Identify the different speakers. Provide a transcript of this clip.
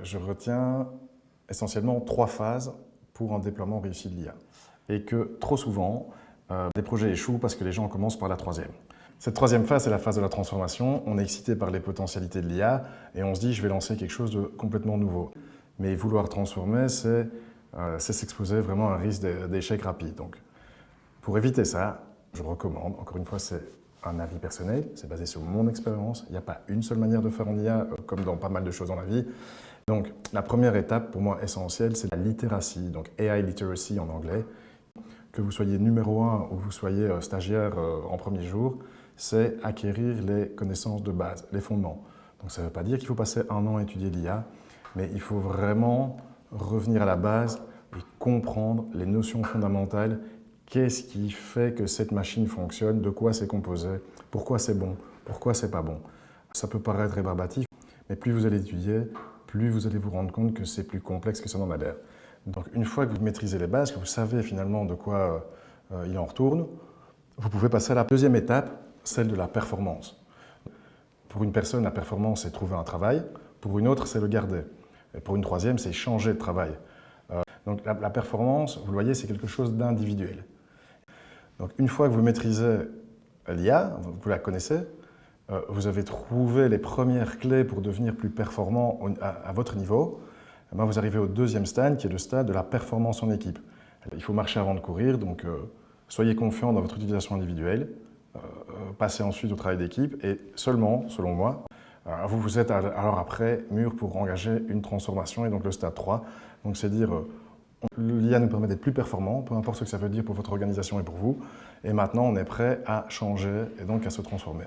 Speaker 1: je retiens essentiellement 3 phases pour un déploiement réussi de l'IA. Et que trop souvent, des projets échouent parce que les gens commencent par la 3e. Cette 3e phase, c'est la phase de la transformation. On est excité par les potentialités de l'IA et on se dit, je vais lancer quelque chose de complètement nouveau. Mais vouloir transformer, c'est s'exposer vraiment à un risque d'échec rapide. Donc, pour éviter ça, je recommande, encore une fois, c'est un avis personnel, c'est basé sur mon expérience. Il n'y a pas une seule manière de faire en IA, comme dans pas mal de choses dans la vie. Donc, la première étape, pour moi, essentielle, c'est la littératie, donc AI literacy en anglais. Que vous soyez numéro 1 ou vous soyez stagiaire en premier jour, c'est acquérir les connaissances de base, les fondements. Donc, ça ne veut pas dire qu'il faut passer 1 an à étudier l'IA, mais il faut vraiment revenir à la base et comprendre les notions fondamentales. Qu'est-ce qui fait que cette machine fonctionne? De quoi c'est composé? Pourquoi c'est bon? Pourquoi c'est pas bon? Ça peut paraître rébarbatif, mais plus vous allez étudier, plus vous allez vous rendre compte que c'est plus complexe que ça n'en a l'air. Donc une fois que vous maîtrisez les bases, que vous savez finalement de quoi il en retourne, vous pouvez passer à la 2e étape, celle de la performance. Pour une personne, la performance, c'est trouver un travail. Pour une autre, c'est le garder. Et pour une 3e, c'est changer de travail. Donc la performance, vous le voyez, c'est quelque chose d'individuel. Donc une fois que vous maîtrisez l'IA, vous la connaissez, vous avez trouvé les premières clés pour devenir plus performant à votre niveau, et bien vous arrivez au 2e stade, qui est le stade de la performance en équipe. Il faut marcher avant de courir, donc soyez confiant dans votre utilisation individuelle, passez ensuite au travail d'équipe, et seulement, selon moi, vous êtes alors après mûr pour engager une transformation, et donc le stade 3, donc c'est dire l'IA nous permet d'être plus performants, peu importe ce que ça veut dire pour votre organisation et pour vous. Et maintenant, on est prêt à changer et donc à se transformer.